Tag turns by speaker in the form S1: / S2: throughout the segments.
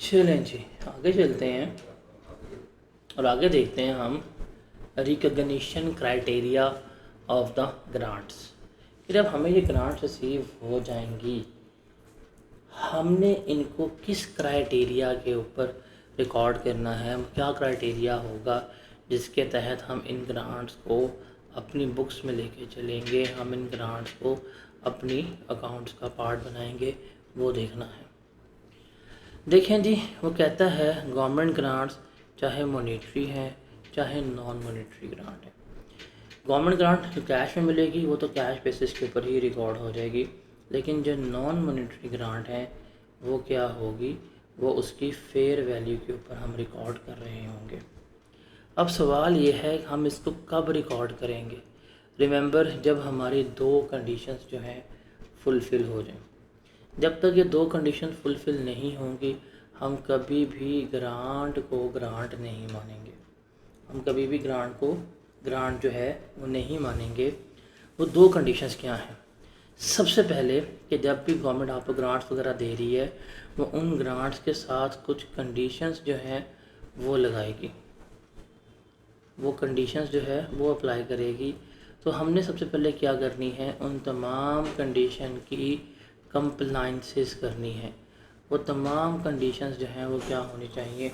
S1: चलें जी, आगे चलते हैं और आगे देखते हैं हम recognition criteria of the grants. कि जब हमें ये ग्रांट्स रिसीव हो जाएंगी, हमने इनको किस क्राइटेरिया के ऊपर रिकॉर्ड करना है, क्या क्राइटेरिया होगा जिसके तहत हम इन ग्रांट्स को अपनी बुक्स में लेके चलेंगे, हम इन ग्रांट्स को अपनी अकाउंट्स का पार्ट बनाएंगे, वो देखना है। देखें जी, वो कहता है गवर्नमेंट ग्रांट्स चाहे मॉनेटरी हैं चाहे नॉन मॉनेटरी ग्रांट है। गवर्नमेंट ग्रांट जो कैश में मिलेगी वो तो कैश बेसिस के ऊपर ही रिकॉर्ड हो जाएगी, लेकिन जो नॉन मॉनेटरी ग्रांट है वो क्या होगी, वो उसकी फेयर वैल्यू के ऊपर हम रिकॉर्ड कर रहे होंगे। अब सवाल ये है कि हम इसको कब रिकॉर्ड करेंगे। रिमेंबर, जब हमारी दो कंडीशंस जो हैं फुलफ़िल हो जाएं। जब तक ये दो कंडीशन फुलफ़िल नहीं होंगी, हम कभी भी ग्रांट को ग्रांट नहीं मानेंगे। हम कभी भी ग्रांट जो है वो नहीं मानेंगे। वो दो कंडीशंस क्या हैं? सबसे पहले कि जब भी गवर्नमेंट आपको ग्रांट्स वगैरह दे रही है, वो उन ग्रांट्स के साथ कुछ कंडीशंस जो हैं वो लगाएगी, वो कंडीशंस जो है वो अप्लाई करेगी। तो हमने सबसे पहले क्या करनी है, उन तमाम कंडीशन की कंप्लाइंसेस करनी है। वो तमाम कंडीशंस जो हैं वो क्या होनी चाहिए,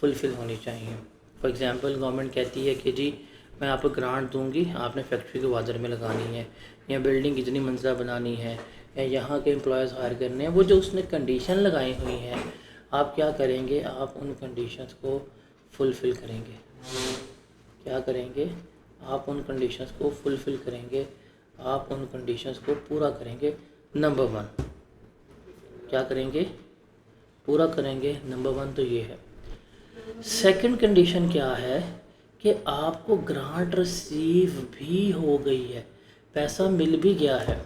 S1: फुलफ़िल होनी चाहिए। फॉर एग्ज़ाम्पल, गवर्नमेंट कहती है कि जी मैं आपको ग्रांट दूंगी, आपने फैक्ट्री को वादर में लगानी है, या बिल्डिंग कितनी मंजिला बनानी है, या यहाँ के एम्प्लॉयज़ हायर करने हैं। वो जो उसने कंडीशन लगाई हुई हैं, आप क्या करेंगे, आप उन कंडीशंस को फुलफ़िल करेंगे। क्या करेंगे, आप उन कंडीशंस को फुलफ़िल करेंगे, आप उन कंडीशंस को पूरा करेंगे। नंबर वन क्या करेंगे, पूरा करेंगे। नंबर वन तो ये है। सेकंड कंडीशन क्या है कि आपको ग्रांट रिसीव भी हो गई है, पैसा मिल भी गया है,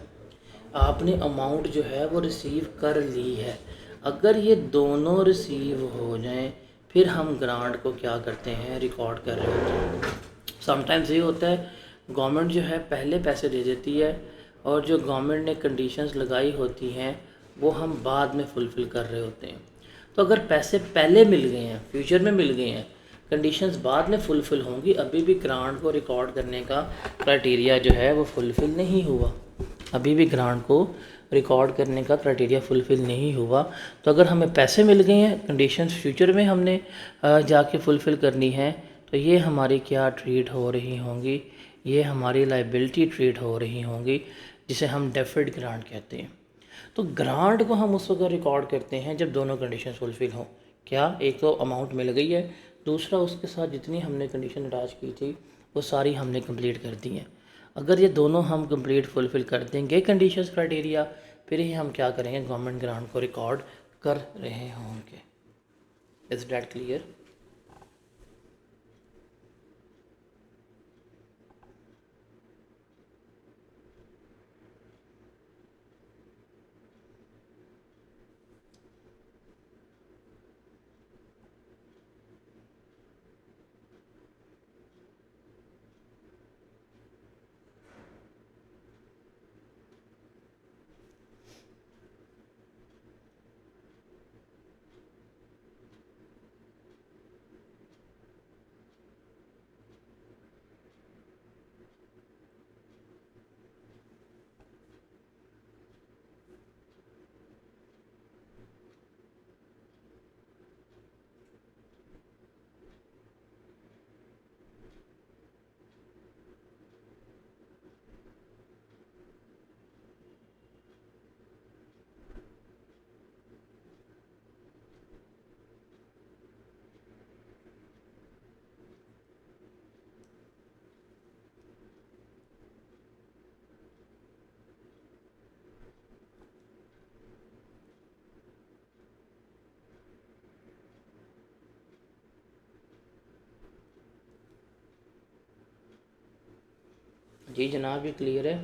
S1: आपने अमाउंट जो है वो रिसीव कर ली है। अगर ये दोनों रिसीव हो जाएं, फिर हम ग्रांट को क्या करते हैं, रिकॉर्ड कर रहे होते हैं। समटाइम्स ये होता है, गवर्नमेंट जो है पहले पैसे दे देती है, और जो गवर्नमेंट ने कंडीशंस लगाई होती हैं वो हम बाद में फुलफ़िल कर रहे होते हैं। तो अगर पैसे पहले मिल गए हैं, फ्यूचर में मिल गए हैं, कंडीशंस बाद में फुलफ़िल होंगी, अभी भी ग्रांट को रिकॉर्ड करने का क्राइटेरिया जो है वो फुलफ़िल नहीं हुआ, अभी भी ग्रांट को रिकॉर्ड करने का क्राइटेरिया फुलफ़िल नहीं हुआ। तो अगर हमें पैसे मिल गए हैं, कंडीशंस फ्यूचर में हमने जाके फुलफ़िल करनी है, तो ये हमारी क्या ट्रीट हो रही होंगी, ये हमारी लाइबिलिटी ट्रीट हो रही होंगी, जिसे हम डेफर्ड ग्रांट कहते हैं। तो ग्रांट को हम उस वक्त रिकॉर्ड करते हैं जब दोनों कंडीशन फुलफ़िल हों। क्या, एक तो अमाउंट मिल गई है, दूसरा उसके साथ जितनी हमने कंडीशन अटैच की थी वो सारी हमने कंप्लीट कर दी हैं। अगर ये दोनों हम कंप्लीट फुलफ़िल कर देंगे कंडीशंस क्राइटेरिया, फिर ही हम क्या करेंगे, गवर्नमेंट ग्रांट को रिकॉर्ड कर रहे होंगे। Is that clear? जी जनाब, ये क्लियर है।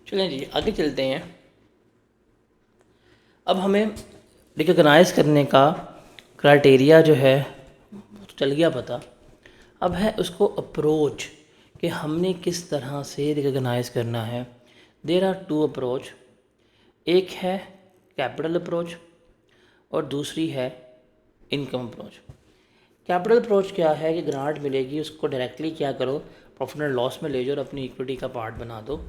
S1: चलें जी आगे चलते हैं। अब हमें रिकॉग्नाइज करने का क्राइटेरिया जो है तो चल गया पता। अब है उसको अप्रोच कि हमने किस तरह से रिकॉग्नाइज करना है। देयर आर टू अप्रोच, एक है कैपिटल अप्रोच और दूसरी है इनकम अप्रोच। कैपिटल अप्रोच क्या है कि ग्रांट मिलेगी उसको डायरेक्टली क्या करो, प्रॉफिट एंड लॉस में ले जाओ और अपनी इक्विटी का पार्ट बना दो।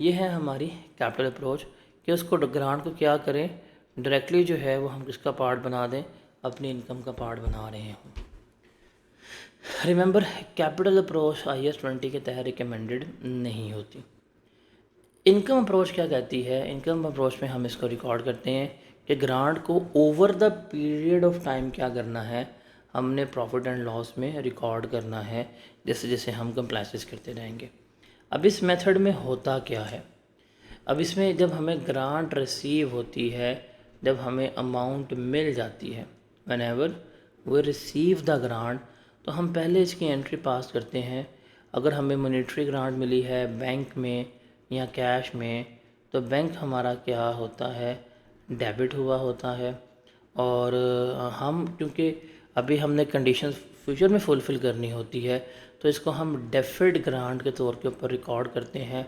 S1: ये है हमारी कैपिटल अप्रोच कि उसको ग्रांट को क्या करें, डायरेक्टली जो है वो हम किसका पार्ट बना दें, अपनी इनकम का पार्ट बना रहे हैं। रिमेंबर कैपिटल अप्रोच IAS 20 के तहत रिकमेंडेड नहीं होती। इनकम अप्रोच क्या कहती है, इनकम अप्रोच में हम इसको रिकॉर्ड करते हैं कि ग्रांट को over the period of time क्या करना है, हमने प्रॉफिट एंड लॉस में रिकॉर्ड करना है जैसे जैसे हम कंप्लाइंसेस करते रहेंगे। अब इस मेथड में होता क्या है, अब इसमें जब हमें ग्रांट रिसीव होती है, जब हमें अमाउंट मिल जाती है, whenever we receive the grant, तो हम पहले इसकी एंट्री पास करते हैं। अगर हमें मॉनेटरी ग्रांट मिली है बैंक में या कैश में, तो बैंक हमारा क्या होता है, डेबिट हुआ होता है। और हम क्योंकि अभी हमने कंडीशंस फ्यूचर में फुलफ़िल करनी होती है, तो इसको हम डेफर्ड ग्रांट के तौर के ऊपर रिकॉर्ड करते हैं।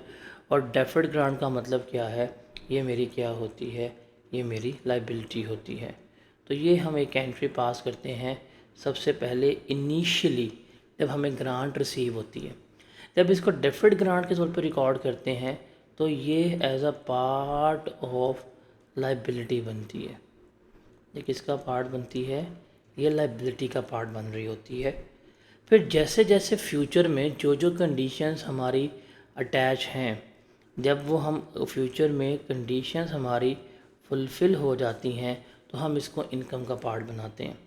S1: और डेफर्ड ग्रांट का मतलब क्या है, ये मेरी क्या होती है, ये मेरी लाइबिलिटी होती है। तो ये हम एक एंट्री पास करते हैं सबसे पहले इनिशियली जब हमें ग्रांट रिसीव होती है। जब इसको डेफर्ड ग्रांट के तौर पर रिकॉर्ड करते हैं तो ये as a part of liability बनती है। ये किसका पार्ट बनती है, ये लाइबिलिटी का पार्ट बन रही होती है। फिर जैसे जैसे फ्यूचर में जो जो कंडीशंस हमारी अटैच हैं, जब वो हम फ्यूचर में कंडीशंस हमारी फुलफ़िल हो जाती हैं तो हम इसको इनकम का पार्ट बनाते हैं।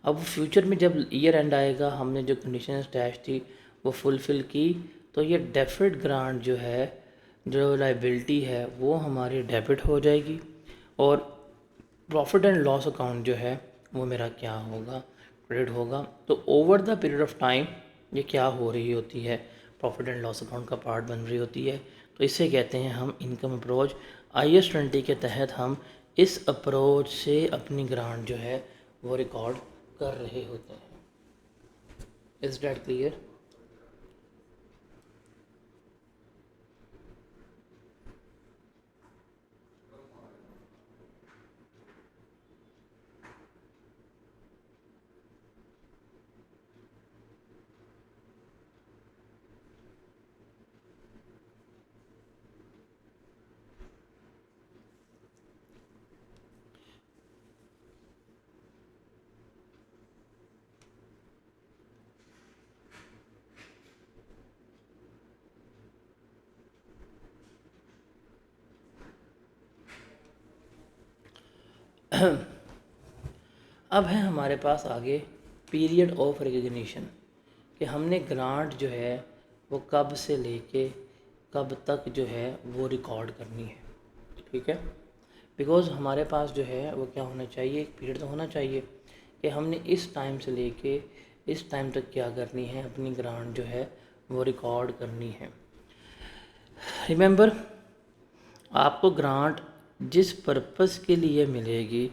S1: अब फ्यूचर में जब ईयर एंड आएगा, हमने जो कंडीशंस अटैच थी वो फुलफ़िल की, तो ये डेफर्ड ग्रांट जो है, जो लाइबिलिटी है, वो हमारी डेबिट हो जाएगी और प्रॉफिट एंड लॉस अकाउंट जो है वो मेरा क्या होगा, क्रेडिट होगा। तो over the period of time ये क्या हो रही होती है, प्रॉफिट एंड लॉस अकाउंट का पार्ट बन रही होती है। तो इसे कहते हैं हम इनकम अप्रोच। IAS 20 के तहत हम इस अप्रोच से अपनी ग्रांट जो है वो रिकॉर्ड कर रहे होते हैं। Is that clear? अब है हमारे पास आगे पीरियड ऑफ रिकग्निशन कि हमने ग्रांट जो है वो कब से लेके कब तक जो है वो रिकॉर्ड करनी है। ठीक है, बिकॉज़ हमारे पास जो है वो क्या होना चाहिए, एक पीरियड तो होना चाहिए कि हमने इस टाइम से लेके इस टाइम तक क्या करनी है, अपनी ग्रांट जो है वो रिकॉर्ड करनी है। रिमेंबर, आपको ग्रांट जिस पर्पस के लिए मिलेगी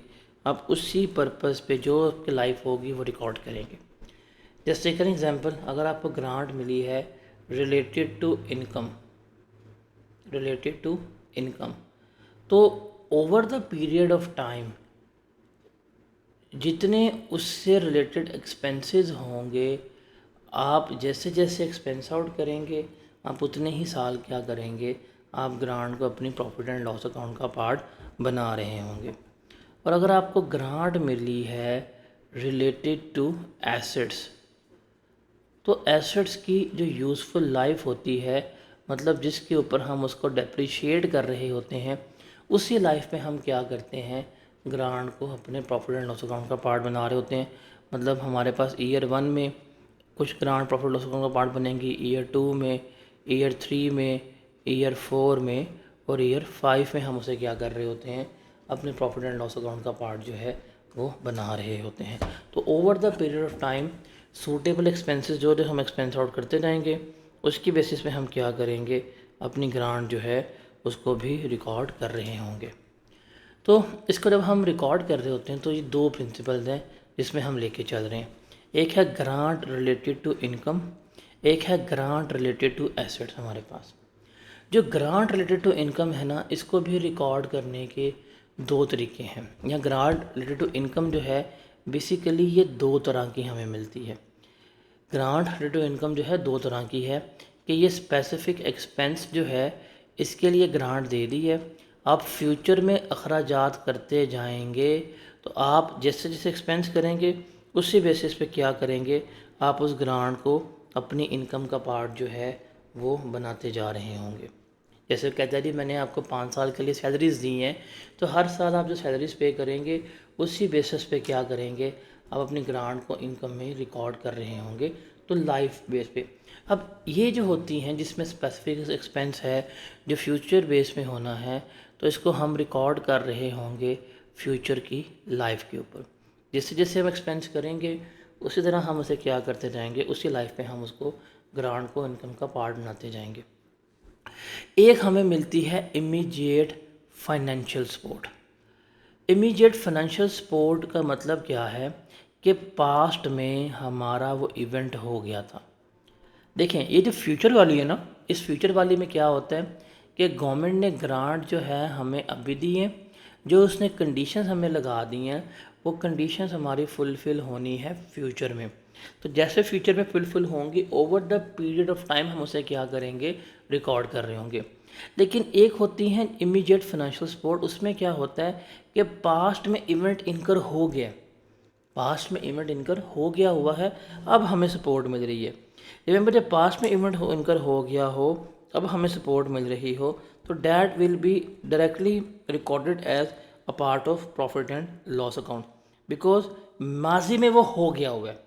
S1: आप उसी पर्पस पे जो आपकी लाइफ होगी वो रिकॉर्ड करेंगे। जैसे फॉर एग्जांपल, अगर आपको ग्रांट मिली है related to income, related to income, तो over the period of time जितने उससे रिलेटेड एक्सपेंसेस होंगे, आप जैसे जैसे एक्सपेंस आउट करेंगे आप उतने ही साल क्या करेंगे, आप ग्रांट को अपनी प्रॉफिट एंड लॉस अकाउंट का पार्ट बना रहे होंगे। और अगर आपको ग्रांट मिली है रिलेटेड टू एसेट्स, तो एसेट्स की जो यूज़फुल लाइफ होती है, मतलब जिसके ऊपर हम उसको डेप्रिशिएट कर रहे होते हैं, उसी लाइफ में हम क्या करते हैं, ग्रांट को अपने प्रॉफिट एंड लॉस अकाउंट का पार्ट बना रहे होते हैं। मतलब हमारे पास ईयर 1 में कुछ ग्रांट प्रॉफिट लॉस अकाउंट का पार्ट बनेंगी, ईयर 2 में, ईयर 3 में, ईयर 4 में और ईयर 5 में हम उसे क्या कर रहे होते हैं, अपने प्रॉफिट एंड लॉस अकाउंट का पार्ट जो है वो बना रहे होते हैं। तो over the period of time suitable expenses जो हम एक्सपेंस आउट करते जाएंगे, उसकी बेसिस पे हम क्या करेंगे, अपनी ग्रांट जो है उसको भी रिकॉर्ड कर रहे होंगे। तो इसको जब हम रिकॉर्ड कर रहे होते हैं तो ये दो प्रिंसिपल्स हैं जिसमें हम लेके चल रहे हैं। एक है ग्रांट रिलेटेड टू इनकम, एक है ग्रांट रिलेटेड टू एसेट्स। हमारे पास जो ग्रांट रिलेटेड टू इनकम है ना, इसको भी रिकॉर्ड करने के दो तरीके हैं। या ग्रांट रिलेटेड टू इनकम जो है बेसिकली ये दो तरह की हमें मिलती है। ग्रांट रिलेटेड टू इनकम जो है दो तरह की है कि ये स्पेसिफिक एक्सपेंस जो है इसके लिए ग्रांट दे दी है। आप फ्यूचर में अखराजात करते जाएंगे तो आप जैसे जैसे एक्सपेंस करेंगे उसी बेसिस पे क्या करेंगे, आप उस ग्रांट को अपनी इनकम का पार्ट जो है वो बनाते जा रहे होंगे। जैसे कहता है जी मैंने आपको 5 साल के लिए सैलरीज दी हैं, तो हर साल आप जो सैलरीज पे करेंगे उसी बेसिस पे क्या करेंगे, आप अपनी ग्रांट को इनकम में रिकॉर्ड कर रहे होंगे। तो लाइफ बेस पे अब ये जो होती हैं जिसमें स्पेसिफिक एक्सपेंस है जो फ्यूचर बेस में होना है, तो इसको हम रिकॉर्ड कर रहे होंगे फ्यूचर की लाइफ के ऊपर। जैसे जैसे हम एक्सपेंस करेंगे उसी तरह हम उसे क्या करते जाएंगे, उसी लाइफ पे हम उसको ग्रांट को इनकम का पार्ट बनाते जाएंगे। एक हमें मिलती है immediate financial support. Immediate financial support का मतलब क्या है कि पास्ट में हमारा वो इवेंट हो गया था। देखें ये जो फ्यूचर वाली है ना, इस फ्यूचर वाली में क्या होता है कि गवर्नमेंट ने ग्रांट जो है हमें अभी दी है, जो उसने कंडीशंस हमें लगा दी हैं वो कंडीशंस हमारी फुलफ़िल होनी है फ्यूचर में। तो जैसे फ्यूचर में फुलफ़िल होंगी over the period of time हम उसे क्या करेंगे, रिकॉर्ड कर रहे होंगे। लेकिन एक होती है इमीडिएट फाइनेंशियल सपोर्ट, उसमें क्या होता है कि पास्ट में इवेंट इनकर हो गया, पास्ट में इवेंट इनकर हो गया हुआ है, अब हमें सपोर्ट मिल रही है। रिमेंबर जब पास्ट में इवेंट इनकर हो गया हो, अब हमें सपोर्ट मिल रही हो, तो that will be directly recorded as a part of profit and loss account, because माजी में वो हो गया हुआ है।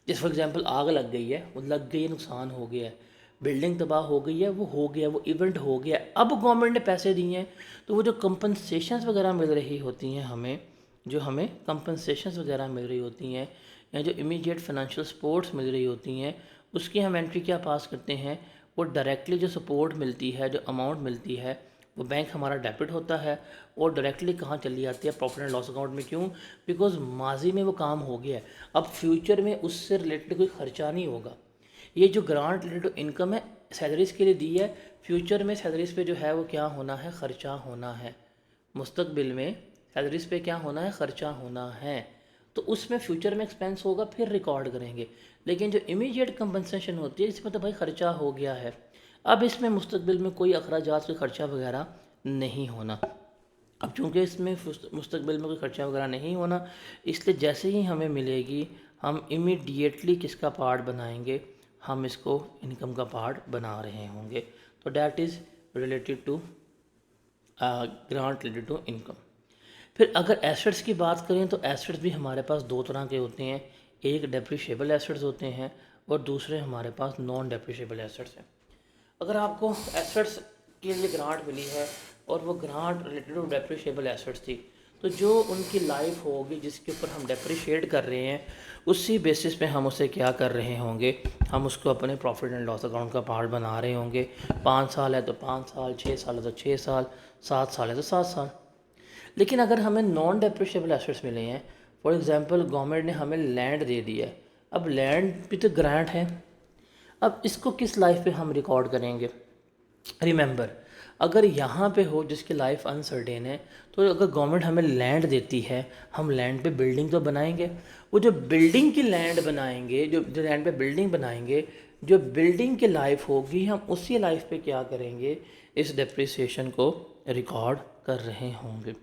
S1: जैसे फॉर एग्जांपल आग लग गई है, वो लग गई है, नुकसान हो गया है, बिल्डिंग तबाह हो गई है, वो हो गया, वो इवेंट हो गया। अब गवर्नमेंट ने पैसे दिए हैं तो वो जो कंपनसेशंस वगैरह मिल रही होती हैं हमें, जो हमें कंपनसेशंस वगैरह मिल रही होती हैं या जो इमीडिएट फाइनेंशियल सपोर्ट्स मिल रही होती हैं, उसकी हम एंट्री क्या पास करते हैं, वो डायरेक्टली जो सपोर्ट मिलती है, जो अमाउंट मिलती है, वो बैंक हमारा डेबिट होता है और डायरेक्टली कहाँ चली जाती है, प्रॉफिट एंड लॉस अकाउंट में। क्यों? बिकॉज माजी में वो काम हो गया है, अब फ्यूचर में उससे रिलेटेड कोई खर्चा नहीं होगा। ये जो ग्रांट रिलेटेड इनकम है सैलरीज के लिए दी है, फ्यूचर में सैलरीज पे जो है वो क्या होना है, खर्चा होना है। मुस्तकबिल में सैलरीज पे क्या होना है, खर्चा होना है। तो उसमें फ्यूचर में एक्सपेंस होगा फिर रिकॉर्ड करेंगे। लेकिन जो इमीडिएट कंपनसेशन होती है इसमें तो भाई खर्चा हो गया है, अब इसमें मुस्तकबिल में कोई अखराजात, कोई खर्चा वगैरह नहीं होना। अब चूँकि इसमें मुस्तकबिल में कोई खर्चा वगैरह नहीं होना, इसलिए जैसे ही हमें मिलेगी हम इमीडिएटली किसका पार्ट बनाएंगे, हम इसको इनकम का पार्ट बना रहे होंगे। तो that is related to grant related to income. फिर अगर एसेट्स की बात करें तो एसेट्स भी हमारे पास दो तरह के होते हैं, एक डेप्रिशिएबल एसेट्स होते हैं और दूसरे हमारे पास नॉन डेप्रिशिएबल एसेट्स हैं। अगर आपको एसेट्स के लिए ग्रांट मिली है और वो grant related to depreciable assets थी, तो जो उनकी लाइफ होगी जिसके ऊपर हम डेप्रिशिएट कर रहे हैं उसी बेसिस पे हम उसे क्या कर रहे होंगे, हम उसको अपने प्रॉफिट एंड लॉस अकाउंट का पार्ट बना रहे होंगे। 5 साल है तो 5 साल, 6 साल है तो 6 साल, 7 साल है तो 7 साल। लेकिन अगर हमें नॉन डेप्रिशिएबल एसेट्स मिले हैं, फॉर एग्जांपल गवर्नमेंट ने हमें लैंड दे दिया है, अब लैंड भी तो ग्रांट है, अब इसको किस लाइफ पे हम रिकॉर्ड करेंगे। रिमेंबर अगर यहाँ पे हो जिसकी लाइफ अनसर्टेन है, तो अगर गवर्नमेंट हमें लैंड देती है, हम लैंड पे बिल्डिंग तो बनाएंगे, वो जो बिल्डिंग की लैंड बनाएंगे, जो लैंड पे बिल्डिंग बनाएंगे, जो बिल्डिंग की लाइफ होगी, हम उसी लाइफ पे क्या करेंगे, इस डेप्रिसिएशन को रिकॉर्ड कर रहे होंगे।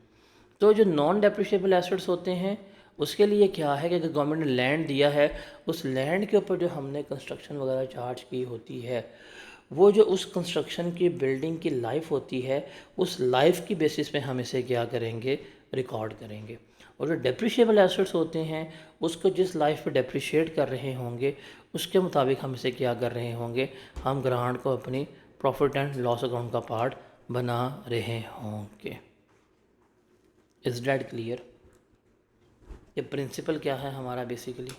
S1: तो जो नॉन डेप्रिशिएबल एसेट्स होते हैं उसके लिए क्या है कि अगर गवर्नमेंट ने लैंड दिया है, उस लैंड के ऊपर जो हमने कंस्ट्रक्शन वगैरह चार्ज की होती है, वो जो उस कंस्ट्रक्शन की बिल्डिंग की लाइफ होती है, उस लाइफ की बेसिस पे हम इसे क्या करेंगे, रिकॉर्ड करेंगे। और जो डेप्रिशिएबल एसेट्स होते हैं उसको जिस लाइफ पे डेप्रिशिएट कर रहे होंगे उसके मुताबिक हम इसे क्या कर रहे होंगे, हम ग्रांट को अपनी प्रॉफिट एंड लॉस अकाउंट का पार्ट बना रहे होंगे। Is that clear? ये प्रिंसिपल क्या है हमारा बेसिकली।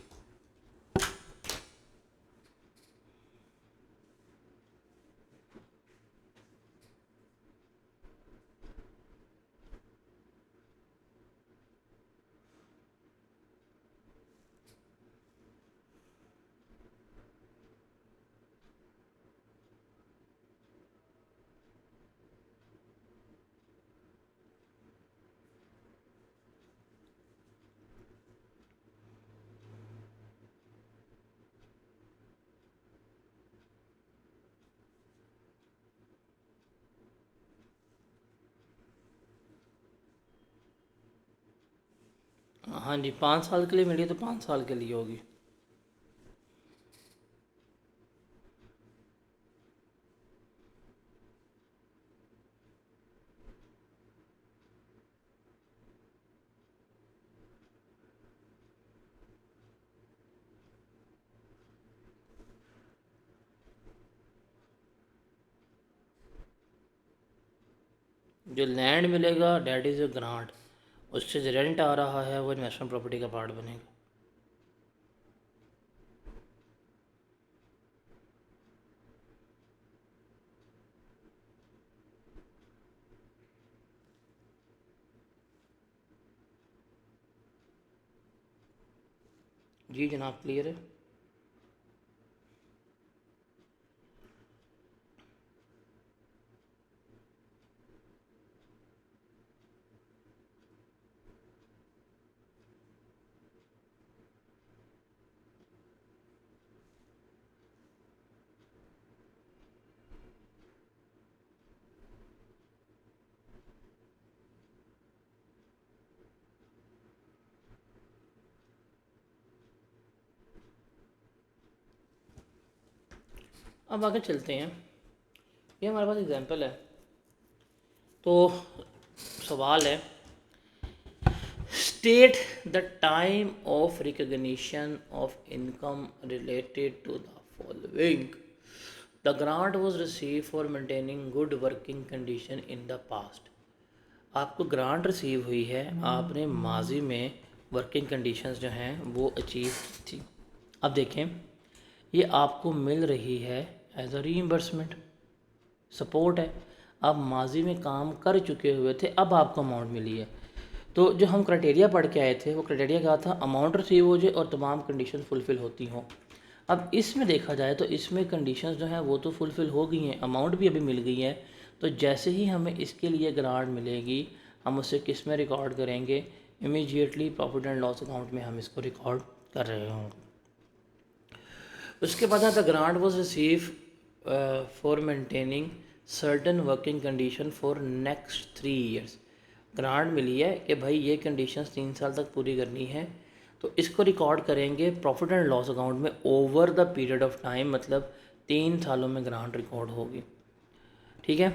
S1: हाँ जी, 5 साल के लिए मिली तो 5 साल के लिए होगी। जो लैंड मिलेगा डैट इज़ अ ग्रांट, उससे जो रेंट आ रहा है वो इन्वेस्टमेंट प्रॉपर्टी का पार्ट बनेगा। जी जनाब, क्लियर है। अब आगे चलते हैं। ये हमारे पास एग्जांपल है। तो सवाल है, state the time of recognition of income related to the following. The grant was receive for maintaining good working condition in the past. आपको ग्रांट रिसीव हुई है, आपने माजी में वर्किंग कंडीशंस जो हैं वो अचीव की थी। अब देखें, ये आपको मिल रही है एज अ रीइंबर्समेंट, सपोर्ट है। आप माजी में काम कर चुके हुए थे, अब आपको अमाउंट मिली है। तो जो हम क्राइटेरिया पढ़ के आए थे वो क्राइटेरिया क्या था, अमाउंट रिसीव हो जाए और तमाम कंडीशन फुलफ़िल होती हों। अब इसमें देखा जाए तो इसमें कंडीशंस जो हैं वो तो फुलफ़िल हो गई हैं, अमाउंट भी अभी मिल गई है। तो जैसे ही हमें इसके लिए ग्रांट मिलेगी, हम उसे किस में रिकॉर्ड करेंगे, immediately profit and loss account में हम इसको रिकॉर्ड कर रहे होंगे। उसके बाद the grant was receive for maintaining certain working condition for next 3 years. Grant मिली है कि भाई ये कंडीशंस 3 साल तक पूरी करनी है, तो इसको रिकॉर्ड करेंगे प्रॉफिट एंड लॉस अकाउंट में over the period of time, मतलब 3 सालों में ग्रांट रिकॉर्ड होगी। ठीक है।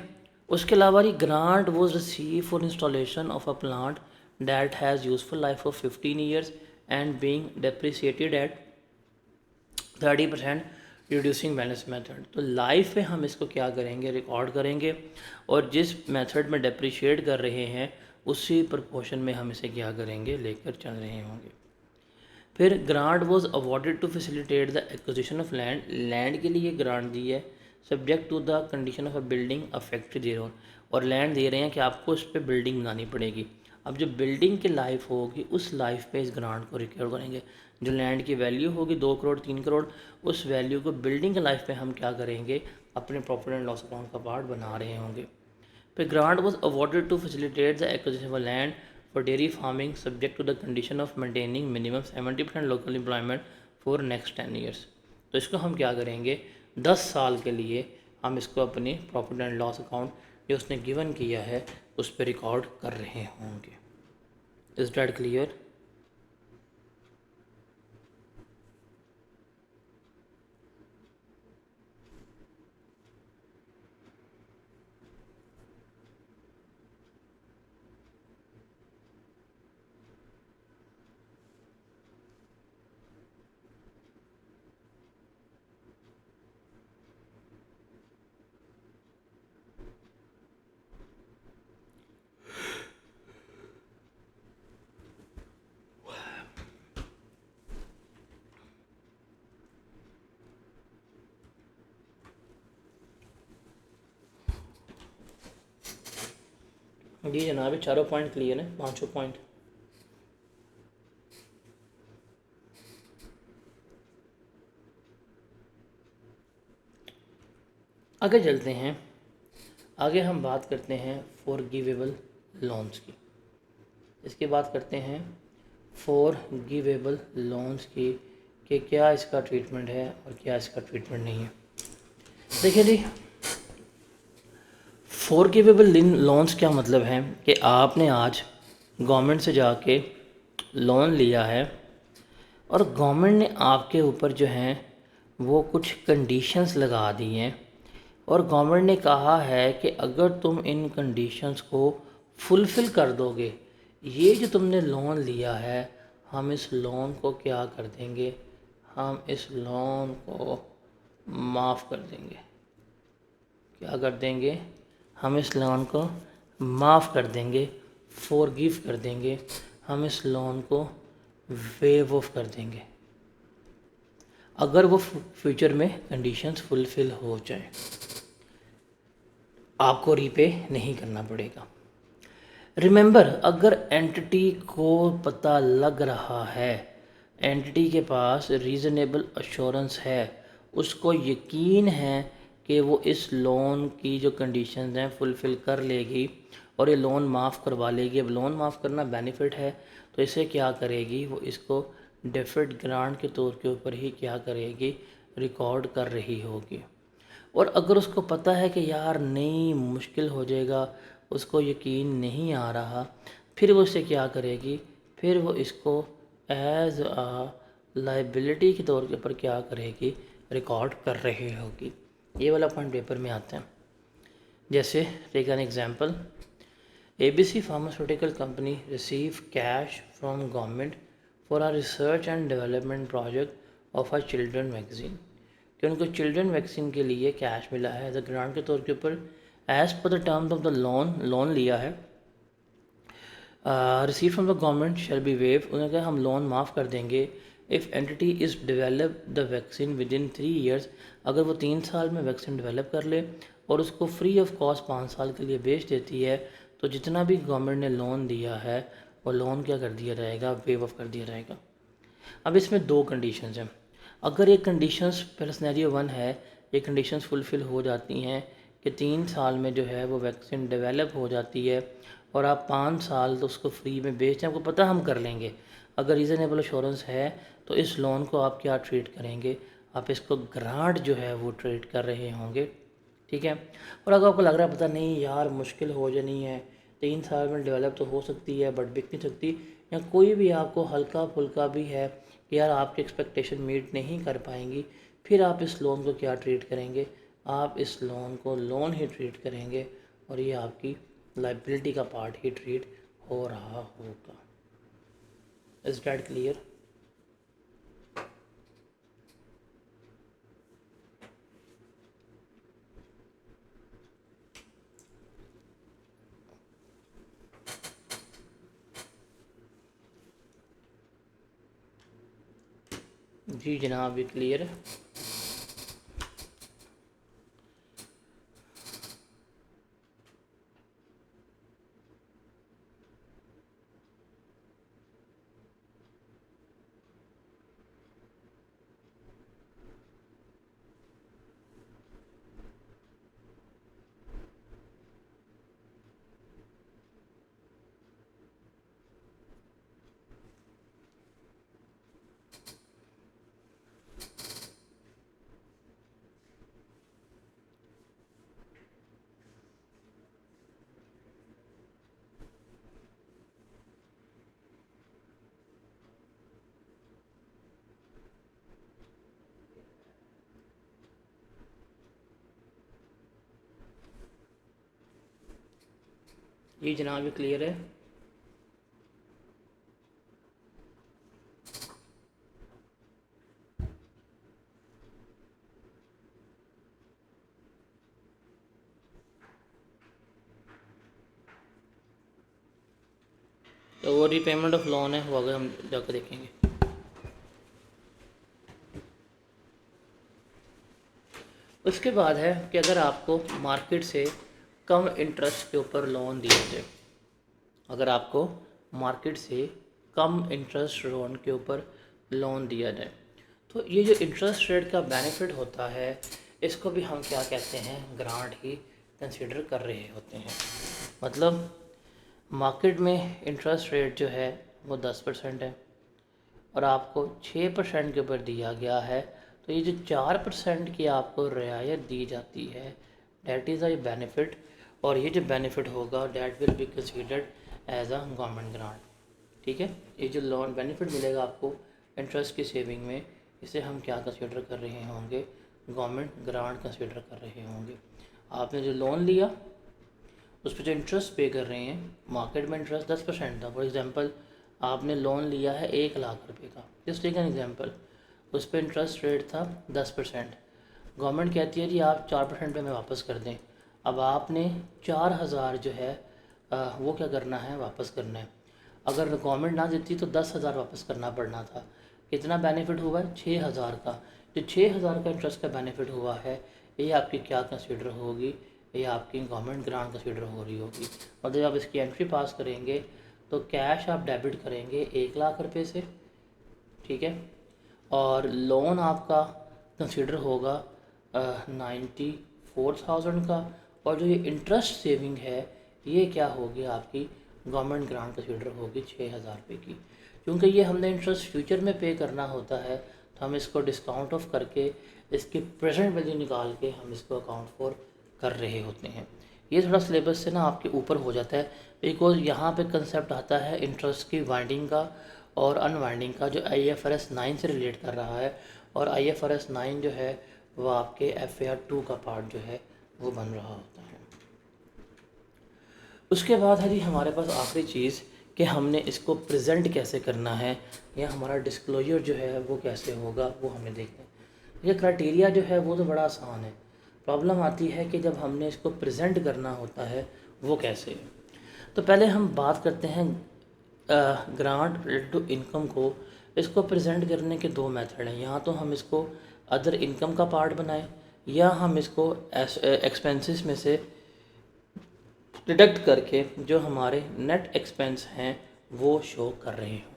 S1: उसके अलावा ये grant was receive for installation of a plant that has useful life of 15 years and being depreciated at 30% reducing balance method. तो लाइफ पे हम इसको क्या करेंगे, रिकॉर्ड करेंगे, और जिस मेथड में डेप्रिशिएट कर रहे हैं उसी प्रपोर्शन में हम इसे क्या करेंगे, लेकर चल रहे होंगे। फिर grant was awarded to facilitate the acquisition of land. Land के लिए ग्रांट दी है subject to the condition of a building a factory there on, और लैंड दे रहे हैं कि आपको उस पर बिल्डिंग बनानी पड़ेगी। अब जो बिल्डिंग की लाइफ होगी उस लाइफ पे इस ग्रांट को रिकॉर्ड करेंगे। जो लैंड की वैल्यू होगी 2 करोड़ 3 करोड़, उस वैल्यू को बिल्डिंग की लाइफ पे हम क्या करेंगे, अपने प्रॉफिट एंड लॉस अकाउंट का पार्ट बना रहे होंगे। फिर grant was awarded to facilitate the acquisition of land for dairy farming subject to the condition of maintaining minimum 70% local employment for next 10 years. तो इसको हम क्या करेंगे, 10 साल के लिए हम इसको अपनी प्रॉफिट एंड लॉस अकाउंट जो उसने गिवन किया है उस पर रिकॉर्ड कर रहे होंगे। Is that clear? जी जनाब, ये चारों पॉइंट क्लियर है, 5 पॉइंट। आगे चलते हैं। आगे हम बात करते हैं फॉरगिवेबल लोन्स की। इसकी बात करते हैं फॉरगिवेबल लोन्स की, कि क्या इसका ट्रीटमेंट है और क्या इसका ट्रीटमेंट नहीं है। देखिए जी, फॉरगिवेबल लोन्स क्या मतलब है कि आपने आज गवर्नमेंट से जाके लोन लिया है और गवर्नमेंट ने आपके ऊपर जो है वो कुछ कंडीशंस लगा दी हैं और गवर्नमेंट ने कहा है कि अगर तुम इन कंडीशंस को फुलफ़िल कर दोगे, ये जो तुमने लोन लिया है, हम इस लोन को क्या कर देंगे, हम इस लोन को माफ़ कर देंगे। क्या कर देंगे, हम इस लोन को माफ़ कर देंगे, फॉरगिव कर देंगे, हम इस लोन को वेव ऑफ कर देंगे अगर वो फ्यूचर में कंडीशंस फुलफ़िल हो जाए, आपको रीपे नहीं करना पड़ेगा। रिमेंबर, अगर एंटिटी को पता लग रहा है, एंटिटी के पास रीज़नेबल अश्योरेंस है, उसको यकीन है कि वो इस लोन की जो कंडीशंस हैं फुलफ़िल कर लेगी और ये लोन माफ़ करवा लेगी। अब लोन माफ़ करना बेनिफिट है, तो इसे क्या करेगी, वो इसको डेफर्ड ग्रांट के तौर के ऊपर ही क्या करेगी, रिकॉर्ड कर रही होगी। और अगर उसको पता है कि यार नहीं मुश्किल हो जाएगा, उसको यकीन नहीं आ रहा, फिर वो इसे क्या करेगी, फिर वो इसको एज आ लाइबिलिटी के तौर के ऊपर क्या करेगी, रिकॉर्ड कर रही होगी। ये वाला पॉइंट पेपर में आता है। जैसे take an example, ABC pharmaceutical company receive cash from government for our research and development project of our children vaccine, कि उनको चिल्ड्रन वैक्सीन के लिए कैश मिला है एज अ ग्रांट के तौर के ऊपर, as per the terms of the loan लिया है, receive from the government shall be waive, उन्होंने कहा हम लोन माफ़ कर देंगे if entity is develop the vaccine within 3 years, अगर वो 3 साल में वैक्सीन डेवलप कर ले और उसको फ्री ऑफ कॉस्ट 5 साल के लिए बेच देती है, तो जितना भी गवर्नमेंट ने लोन दिया है वो लोन क्या कर दिया जाएगा, वेव ऑफ कर दिया जाएगा। अब इसमें 2 कंडीशंस हैं। अगर ये कंडीशंस पहले सिनेरियो 1 है, ये कंडीशंस फुलफ़िल हो जाती हैं कि 3 साल में जो है वो वैक्सीन डेवलप हो जाती है और आप 5 साल तो उसको फ्री में बेचते हैं, आपको पता हम कर लेंगे, अगर रीज़नेबल एश्योरेंस है तो इस लोन को आप क्या ट्रीट करेंगे, आप इसको ग्रांट जो है वो ट्रीट कर रहे होंगे, ठीक है। और अगर आपको लग रहा है पता नहीं यार मुश्किल हो जानी है, 3 साल में डेवलप तो हो सकती है बट बिक नहीं सकती, या कोई भी आपको हल्का फुल्का भी है कि यार आपकी एक्सपेक्टेशन मीट नहीं कर पाएंगी, फिर आप इस लोन को क्या ट्रीट करेंगे, आप इस लोन को लोन ही ट्रीट करेंगे और ये आपकी लाइबिलिटी का पार्ट ही ट्रीट हो रहा होगा। Is that clear? जी जनाब, ये क्लियर है। जी जनाब, ये क्लियर है। तो वो रीपेमेंट ऑफ लोन है, वो आगे हम जाकर देखेंगे। उसके बाद है कि अगर आपको मार्केट से कम इंटरेस्ट के ऊपर लोन दिया जाए, अगर आपको मार्केट से कम इंटरेस्ट लोन के ऊपर लोन दिया जाए, तो ये जो इंटरेस्ट रेट का बेनिफिट होता है इसको भी हम क्या कहते हैं, ग्रांट ही कंसीडर कर रहे होते हैं। मतलब मार्केट में इंटरेस्ट रेट जो है वो 10% है और आपको 6% के ऊपर दिया गया है, तो ये जो 4% की आपको रियायत दी जाती है, डैट इज़ अ बेनिफिट, और ये जो बेनिफिट होगा that will be considered as a government grant, ठीक है। ये जो लोन बेनिफिट मिलेगा आपको इंटरेस्ट की सेविंग में, इसे हम क्या कंसीडर कर रहे होंगे, गवर्नमेंट ग्रांट कंसीडर कर रहे होंगे। आपने जो लोन लिया उस पर जो इंटरेस्ट पे कर रहे हैं, मार्केट में इंटरेस्ट 10% था। फॉर एग्जांपल आपने लोन लिया है 1 लाख रुपए का, जस्ट टेक एन एग्जांपल, उस पर इंटरेस्ट रेट था 10%। गवर्नमेंट कहती है जी आप 4% पे हमें वापस कर दें। अब आपने 4,000 जो है वो क्या करना है, वापस करना है। अगर गवर्नमेंट ना देती तो 10,000 वापस करना पड़ना था। कितना बेनिफिट हुआ है, 6,000 का। जो 6,000 का इंटरेस्ट का बेनिफिट हुआ है, ये आपकी क्या कंसीडर होगी, ये आपकी गवर्नमेंट ग्रांट कंसीडर हो रही होगी। और जब आप इसकी एंट्री पास करेंगे तो कैश आप डेबिट करेंगे 1 लाख रुपए से, ठीक है। और लोन आपका कंसीडर होगा 94,000 का। और जो ये इंटरेस्ट सेविंग है ये क्या होगी, आपकी गवर्नमेंट ग्रांट कंसीडर होगी 6,000 रुपये की। क्योंकि ये हमने इंटरेस्ट फ्यूचर में पे करना होता है, तो हम इसको डिस्काउंट ऑफ करके इसकी प्रेजेंट वैल्यू निकाल के हम इसको अकाउंट फॉर कर रहे होते हैं। ये थोड़ा सिलेबस से ना आपके ऊपर हो जाता है, बिकॉज यहाँ पे कंसेप्ट आता है इंटरेस्ट की वाइंडिंग का और अनवाइंडिंग का, जो IFRS 9 से रिलेट कर रहा है। और IFRS 9 जो है वो आपके FAR 2 का पार्ट जो है वो बन रहा होता है। उसके बाद है जी हमारे पास आखिरी चीज़ कि हमने इसको प्रेजेंट कैसे करना है, या हमारा डिस्क्लोजर जो है वो कैसे होगा, वो हमें देखना है। ये क्राइटेरिया जो है वो तो बड़ा आसान है, प्रॉब्लम आती है कि जब हमने इसको प्रेजेंट करना होता है वो कैसे। तो पहले हम बात करते हैं ग्रांट रिलेटेड टू इनकम को। इसको प्रेजेंट करने के 2 मेथड हैं, या तो हम इसको अदर इनकम का पार्ट बनाएं, या हम इसको एक्सपेंसेस में से डिडक्ट करके जो हमारे नेट एक्सपेंस हैं वो शो कर रहे हो।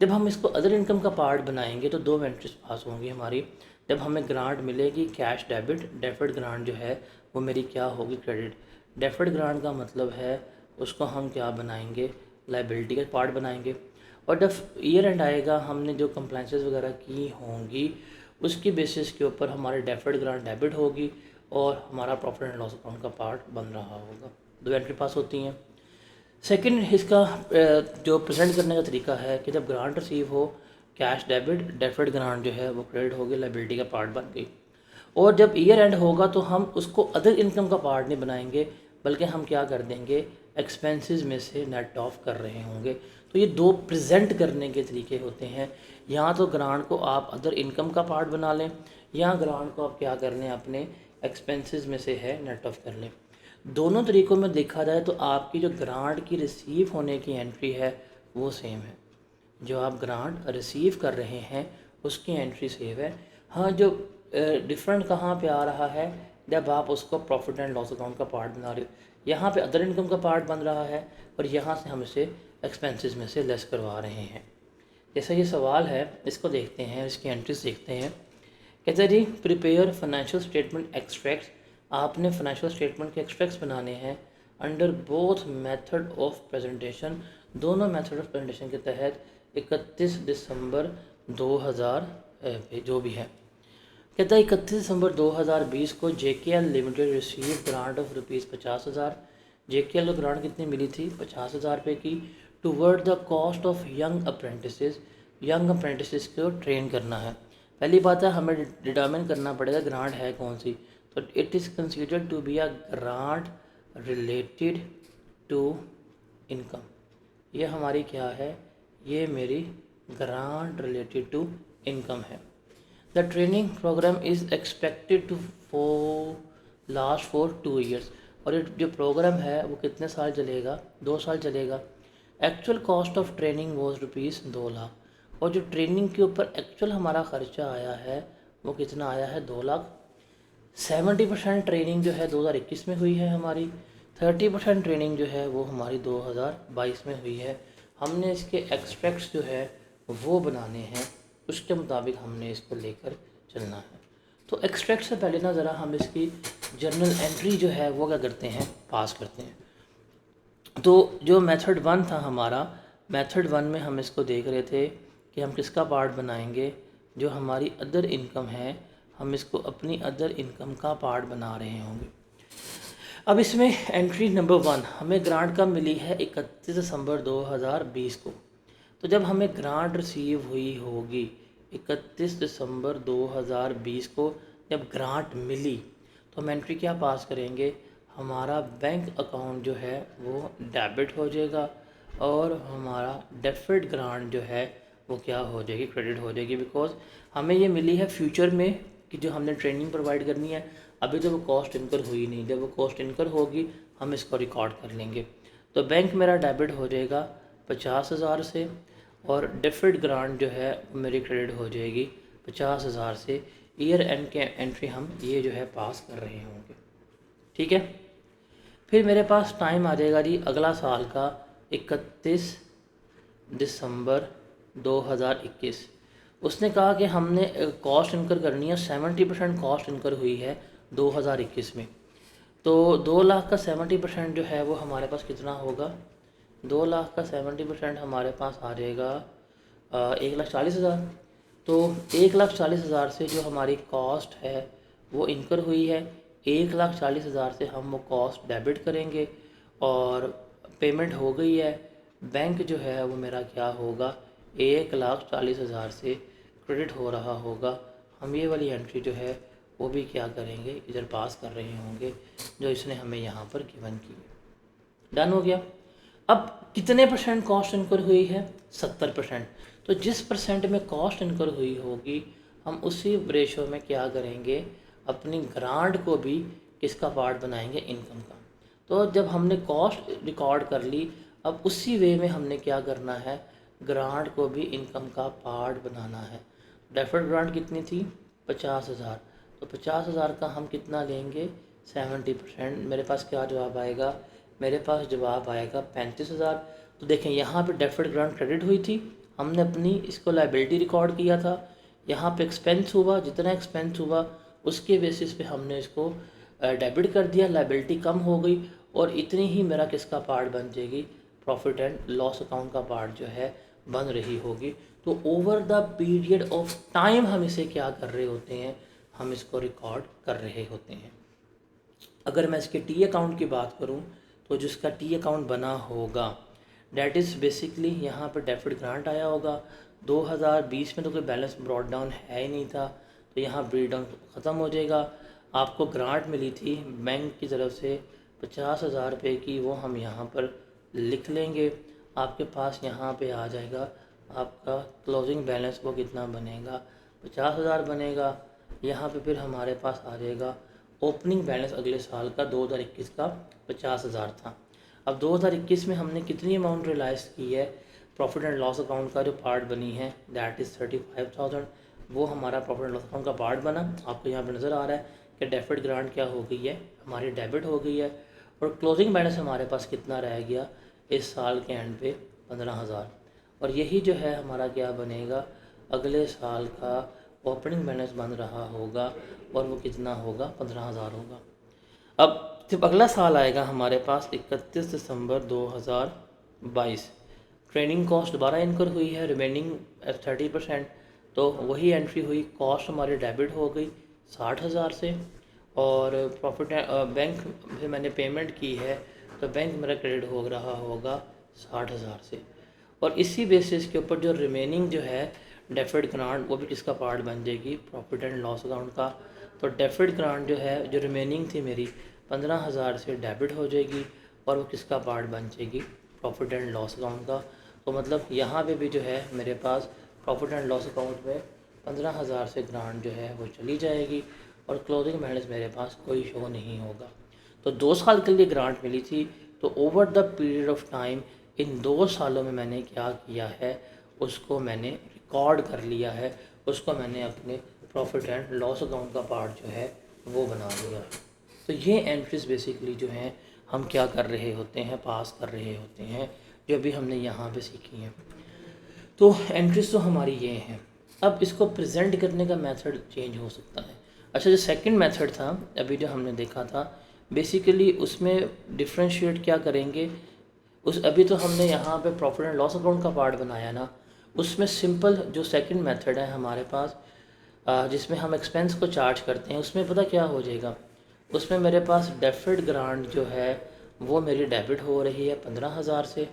S1: जब हम इसको अदर इनकम का पार्ट बनाएंगे तो 2 एंट्रीज पास होंगी हमारी। जब हमें ग्रांट मिलेगी कैश डेबिट, डेफर्ड ग्रांट जो है वो मेरी क्या होगी, क्रेडिट। डेफर्ड ग्रांट का मतलब है उसको हम क्या बनाएंगे, लाइबिलिटी का पार्ट बनाएंगे। और जब ईयर एंड आएगा हमने जो कंप्लाइंसेस वगैरह की होंगी उसकी बेसिस के ऊपर हमारे डेफर्ड ग्रांट डेबिट होगी और हमारा प्रॉफिट एंड लॉस अकाउंट का पार्ट बन रहा होगा। 2 एंट्री पास होती हैं। सेकंड इसका जो प्रेजेंट करने का तरीका है कि जब ग्रांट रिसीव हो, कैश डेबिट, डेफर्ड ग्रांट जो है वो क्रेडिट होगी, लाइबिलिटी का पार्ट बन गई। और जब ईयर एंड होगा तो हम उसको अदर इनकम का पार्ट नहीं बनाएंगे, बल्कि हम क्या कर देंगे, एक्सपेंसेस में से नेट ऑफ कर रहे होंगे। तो ये 2 प्रेजेंट करने के तरीके होते हैं। या तो ग्रांट को आप अदर इनकम का पार्ट बना लें, या ग्रांट को आप क्या कर लें, अपने एक्सपेंसेस में से है नेट ऑफ कर लें। दोनों तरीक़ों में देखा जाए तो आपकी जो ग्रांट की रिसीव होने की एंट्री है वो सेम है। जो आप ग्रांट रिसीव कर रहे हैं उसकी एंट्री सेम है। हाँ, जो डिफरेंट कहाँ पे आ रहा है, जब आप उसको प्रॉफिट एंड लॉस अकाउंट का पार्ट बना रहे हो, यहाँ पे अदर इनकम का पार्ट बन रहा है और यहाँ से हम इसे एक्सपेंसेस में से लेस करवा रहे हैं। जैसा ये सवाल है इसको देखते हैं, इसकी एंट्रीज देखते हैं। कहते हैं जी प्रिपेयर फाइनेंशियल स्टेटमेंट एक्सट्रैक्ट। आपने फाइनेंशियल स्टेटमेंट के एक्सट्रैक्ट्स बनाने हैं under both method of presentation. दोनों मेथड ऑफ प्रेजेंटेशन के तहत 31 दिसंबर 2000 जो भी है। कहता है 31 दिसंबर 2020 को JKL limited receive grant of ₹50,000। JKL को ग्रांट कितनी मिली थी, 50,000 रुपये की, toward the cost of young apprentices. Young apprentices को ट्रेन करना है। पहली बात है हमें डिटर्मिन करना पड़ेगा ग्रांट है कौन सी। तो it is considered to be a grant related to income. ये हमारी क्या है, ये मेरी ग्रांट रिलेटेड टू इनकम है। The training program is expected to last for 2 years. और ये जो प्रोग्राम है वो कितने साल चलेगा, 2 साल चलेगा। Actual cost of training was ₹2 lakh. और जो ट्रेनिंग के ऊपर एक्चुअल हमारा ख़र्चा आया है वो कितना आया है, 2 लाख। 70% ट्रेनिंग जो है 2021 में हुई है हमारी, 30% ट्रेनिंग जो है वो हमारी 2022 में हुई है। हमने इसके एक्सट्रैक्ट्स जो है वो बनाने हैं, उसके मुताबिक हमने इसको लेकर चलना है। तो एक्सट्रैक्ट से पहले ना ज़रा हम इसकी जर्नल एंट्री जो है वो क्या करते हैं, पास करते हैं। तो जो मेथड 1 था हमारा, मेथड 1 में हम इसको देख रहे थे कि हम किसका पार्ट बनाएंगे, जो हमारी अदर इनकम है हम इसको अपनी अदर इनकम का पार्ट बना रहे होंगे। अब इसमें एंट्री नंबर 1 हमें ग्रांट कब मिली है, 31 दिसंबर 2020 को। तो जब हमें ग्रांट रिसीव हुई होगी 31 दिसंबर 2020 को, जब ग्रांट मिली, तो हम एंट्री क्या पास करेंगे, हमारा बैंक अकाउंट जो है वो डेबिट हो जाएगा और हमारा डेफर्ड ग्रांट जो है वो क्या हो जाएगी, क्रेडिट हो जाएगी। बिकॉज हमें ये मिली है फ्यूचर में कि जो हमने ट्रेनिंग प्रोवाइड करनी है, अभी तो वो कॉस्ट इनकर हुई नहीं, जब वो कॉस्ट इनकर होगी हम इसको रिकॉर्ड कर लेंगे। तो बैंक मेरा डेबिट हो जाएगा 50,000 से और डेफर्ड ग्रांट जो है वो मेरी क्रेडिट हो जाएगी 50,000 से। ईयर एंड के एंट्री हम ये जो है पास कर रहे होंगे, ठीक है। फिर मेरे पास टाइम आ जाएगा जी अगला साल का 31 दिसंबर 2021। उसने कहा कि हमने कॉस्ट इनकर करनी है, 70% कॉस्ट इनकर हुई है 2021 में। तो 2 लाख का 70% जो है वो हमारे पास कितना होगा, 2 लाख का 70% हमारे पास आ जाएगा 1,40,000। तो 1,40,000 से जो हमारी कॉस्ट है वो इनकर हुई है, 1,40,000 से हम वो कॉस्ट डेबिट करेंगे और पेमेंट हो गई है। बैंक जो है वो मेरा क्या होगा, 1,40,000 से क्रेडिट हो रहा होगा। हम ये वाली एंट्री जो है वो भी क्या करेंगे, इधर पास कर रहे होंगे जो इसने हमें यहाँ पर गिवन की है। डन हो गया। अब कितने परसेंट कॉस्ट इनकर हुई है, 70%। तो जिस परसेंट में कॉस्ट इनकर हुई होगी हम उसी रेशो में क्या करेंगे, अपनी ग्रांट को भी किसका पार्ट बनाएंगे, इनकम का। तो जब हमने कॉस्ट रिकॉर्ड कर ली, अब उसी वे में हमने क्या करना है, ग्रांट को भी इनकम का पार्ट बनाना है। डेफर्ड ग्रांट कितनी थी, 50,000। तो 50,000 का हम कितना लेंगे, 70%। मेरे पास क्या जवाब आएगा, मेरे पास जवाब आएगा 35,000। तो देखें यहाँ पे डेफर्ड ग्रांट क्रेडिट हुई थी, हमने अपनी इसको लाइबिलिटी रिकॉर्ड किया था, यहाँ पे एक्सपेंस हुआ, जितना एक्सपेंस हुआ उसके बेसिस पे हमने इसको डेबिट कर दिया, लाइबिलिटी कम हो गई और इतनी ही मेरा किसका पार्ट बन जाएगी, प्रॉफिट एंड लॉस अकाउंट का पार्ट जो है बन रही होगी। तो over the period of time हम इसे क्या कर रहे होते हैं, हम इसको रिकॉर्ड कर रहे होते हैं। अगर मैं इसके टी अकाउंट की बात करूं तो जिसका टी अकाउंट बना होगा डैट इज़ बेसिकली यहाँ पर डेफर्ड ग्रांट आया होगा। 2020 में तो कोई बैलेंस ब्रॉड डाउन है ही नहीं था, तो यहाँ ब्रीड डाउन ख़त्म हो जाएगा। आपको ग्रांट मिली थी बैंक की तरफ से 50,000 रुपये की, वो हम यहाँ पर लिख लेंगे। आपके पास यहाँ पे आ जाएगा आपका क्लोजिंग बैलेंस, वो कितना बनेगा, 50,000 बनेगा। यहाँ पे फिर हमारे पास आ जाएगा ओपनिंग बैलेंस अगले साल का 2021 का 50,000 था। अब 2021 में हमने कितनी अमाउंट रियलाइज़ की है, प्रॉफिट एंड लॉस अकाउंट का जो पार्ट बनी है दैट इज़ 35,000, वो हमारा प्रॉफिट एंड लॉस अकाउंट का पार्ट बना। आपको यहाँ पर नज़र आ रहा है कि डेफर्ड ग्रांट क्या हो गई है, हमारी डेबिट हो गई है और क्लोजिंग बैलेंस हमारे पास कितना रह गया इस साल के एंड पे, 15,000। और यही जो है हमारा क्या बनेगा, अगले साल का ओपनिंग बैलेंस बन रहा होगा और वो कितना होगा, 15,000 होगा। अब जब अगला साल आएगा हमारे पास 31 दिसंबर 2022, ट्रेनिंग कॉस्ट दोबारा इनकर हुई है, रिमेनिंग 30%। तो वही एंट्री हुई, कॉस्ट हमारी डेबिट हो गई 60,000 से और प्रॉफिट बैंक से मैंने पेमेंट की है तो बैंक मेरा क्रेडिट हो रहा होगा 60,000 से। और इसी बेसिस के ऊपर जो रिमेनिंग जो है डेफर्ड ग्रांट, वो भी किसका पार्ट बन जाएगी, प्रॉफिट एंड लॉस अकाउंट का। तो डेफर्ड ग्रांट जो है, जो रिमेनिंग थी मेरी 15,000 से डेबिट हो जाएगी और वो किसका पार्ट बन जाएगी, प्रॉफिट एंड लॉस अकाउंट का। तो मतलब यहाँ पे भी जो है मेरे पास प्रॉफिट एंड लॉस अकाउंट में 15,000 से ग्रांट जो है वो चली जाएगी और क्लोजिंग बैलेंस मेरे पास कोई शो नहीं होगा। तो 2 साल के लिए ग्रांट मिली थी, तो over the period of time in 2 सालों में मैंने क्या किया है, उसको मैंने रिकॉर्ड कर लिया है, उसको मैंने अपने प्रॉफिट एंड लॉस अकाउंट का पार्ट जो है वो बना लिया है। तो ये एंट्रीज बेसिकली जो हैं हम क्या कर रहे होते हैं, पास कर रहे होते हैं, जो अभी हमने यहाँ पे सीखी हैं। तो एंट्रीज तो हमारी ये हैं। अब इसको प्रेजेंट करने का मेथड चेंज हो सकता है। अच्छा, जो सेकंड मेथड था अभी जो हमने देखा था, बेसिकली उसमें डिफ्रेंशिएट क्या करेंगे, उस अभी तो हमने यहाँ पे प्रॉफिट एंड लॉस अकाउंट का पार्ट बनाया ना, उसमें सिंपल जो सेकंड मेथड है हमारे पास, जिसमें हम एक्सपेंस को चार्ज करते हैं, उसमें पता क्या हो जाएगा, उसमें मेरे पास डेफर्ड ग्रांट जो है वो मेरी डेबिट हो रही है 15,000 से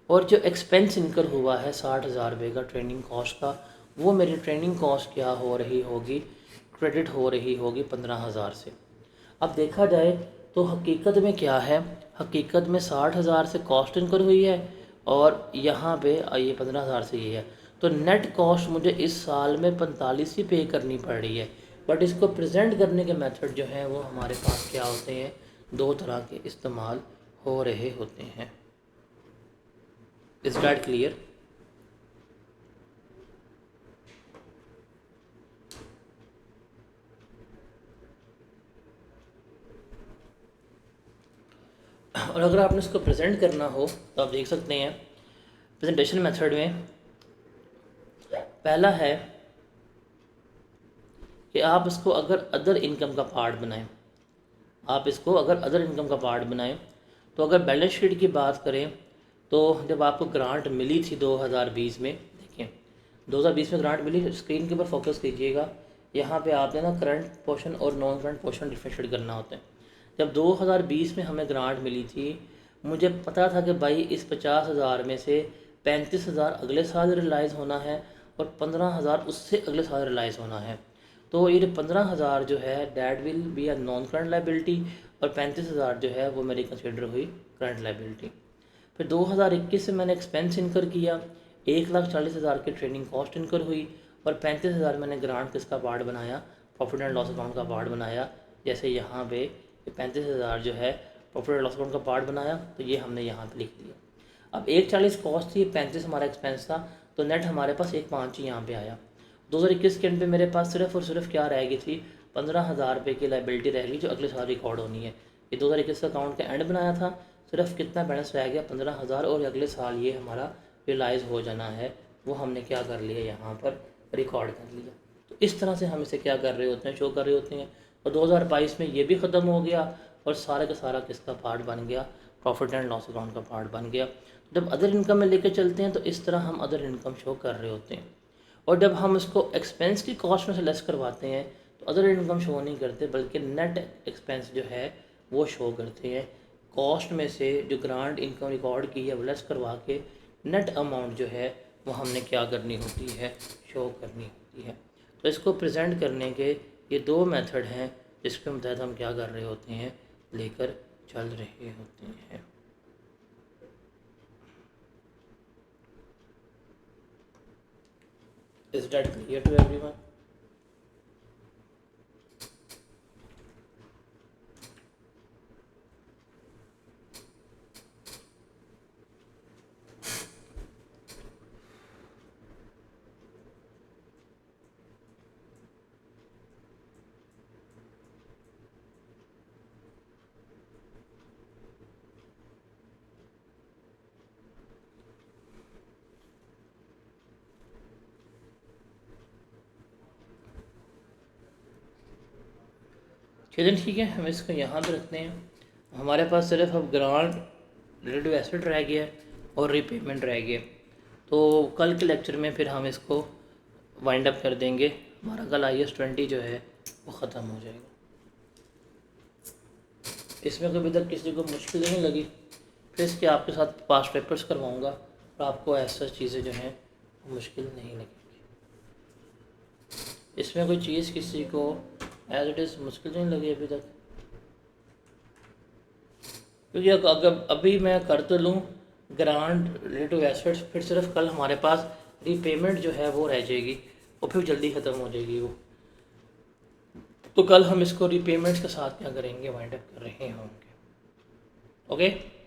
S1: और जो एक्सपेंस इनकर हुआ है 60,000 रुपये का ट्रेनिंग कॉस्ट का, वो मेरी ट्रेनिंग कॉस्ट क्या हो रही होगी, क्रेडिट हो रही होगी 15,000 से। अब देखा जाए तो हकीकत में क्या है, हकीकत में 60,000 से कॉस्ट इनकर हुई है और यहाँ पे ये 15,000 से ये है, तो नेट कॉस्ट मुझे इस साल में 45 ही पे करनी पड़ रही है। बट इसको प्रेजेंट करने के मेथड जो हैं वो हमारे पास क्या होते हैं, दो तरह के इस्तेमाल हो रहे होते हैं। Is that clear? और अगर आपने इसको प्रेजेंट करना हो तो आप देख सकते हैं प्रेजेंटेशन मेथड में पहला है कि आप इसको अगर अदर इनकम का पार्ट बनाएं, आप इसको अगर अदर इनकम का पार्ट बनाएं तो अगर बैलेंस शीट की बात करें तो जब आपको ग्रांट मिली थी 2020 में, देखिए 2020 में ग्रांट मिली, स्क्रीन के ऊपर फोकस कीजिएगा, यहाँ पे आपने ना करंट पोर्शन और नॉन करंट पोर्शन डिफरेंशिएट करना होता है। जब 2020 में हमें ग्रांट मिली थी, मुझे पता था कि भाई इस 50,000 में से 35,000 अगले साल रियलाइज़ होना है और 15,000 उससे अगले साल रियलाइज़ होना है। तो ये 15,000 जो है that will be a non current liability और 35,000 जो है वो मेरी कंसिडर हुई करंट लाइबिलिटी। फिर 2021 से मैंने एक्सपेंस इनकर किया, 1,40,000 की ट्रेनिंग कॉस्ट इनकर हुई और 35,000 मैंने ग्रांट किसका पार्ट बनाया, प्रॉफिट एंड लॉस अकाउंट का पार्ट बनाया। जैसे यहाँ पे 35,000 जो है प्रॉफिट एंड लॉस अकाउंट का पार्ट बनाया, तो ये हमने यहाँ पे लिख दिया। अब 1,40 कॉस्ट थी, 35 हमारा एक्सपेंस था, तो नेट हमारे पास 1,5 ही यहाँ पे आया। 2021 के एंड पे मेरे पास सिर्फ और सिर्फ क्या रह गई थी, 15,000 रुपये की लाइबिलिटी रह गई जो अगले साल रिकॉर्ड होनी है। ये 2021 अकाउंट का एंड बनाया था, सिर्फ कितना बैलेंस रह गया 15,000 और अगले साल ये हमारा रियलाइज़ हो जाना है, वो हमने क्या कर लिया यहाँ पर रिकॉर्ड कर लिया। तो इस तरह से हम इसे क्या कर रहे होते हैं, शो कर रहे होते हैं। और 2022 में ये भी ख़त्म हो गया और सारा का सारा किसका पार्ट बन गया, प्रॉफिट एंड लॉस अकाउंट का पार्ट बन गया। जब अदर इनकम में लेके चलते हैं तो इस तरह हम अदर इनकम शो कर रहे होते हैं। और जब हम इसको एक्सपेंस की कॉस्ट में से लेस करवाते हैं तो अदर इनकम शो नहीं करते, बल्कि नेट एक्सपेंस जो है वो शो करते हैं। कॉस्ट में से जो ग्रांट इनकम रिकॉर्ड की है वो लेस करवा के नेट अमाउंट जो है वो हमने क्या करनी होती है, शो करनी होती है। तो इसको प्रेजेंट करने के ये दो मेथड हैं जिसके तहत हम क्या कर रहे होते हैं, लेकर चल रहे होते हैं। Is that clear to everyone? चलिए ठीक है, हम इसको यहाँ पे रखते हैं। हमारे पास सिर्फ अब ग्रांट रिलेटिव एसेट रह गया और रीपेमेंट रह गया। तो कल के लेक्चर में फिर हम इसको वाइंड अप कर देंगे। हमारा कल IAS 20 जो है वो ख़त्म हो जाएगा। इसमें कभी तक किसी को मुश्किल नहीं लगी, फिर इसके आपके साथ पास्ट पेपर्स करवाऊँगा और आपको ऐसा चीज़ें जो हैं मुश्किल नहीं लगेंगी। इसमें कोई चीज़ किसी को एज इट इज़ मुश्किल नहीं लगी अभी तक, क्योंकि अगर अभी मैं कर तो लूँ ग्रांट रिलेटिव एसेट्स, फिर सिर्फ कल हमारे पास रीपेमेंट जो है वो रह जाएगी और फिर जल्दी ख़त्म हो जाएगी वो। तो कल हम इसको रीपेमेंट्स के साथ क्या करेंगे, वाइंड अप कर रहे होंगे। ओके।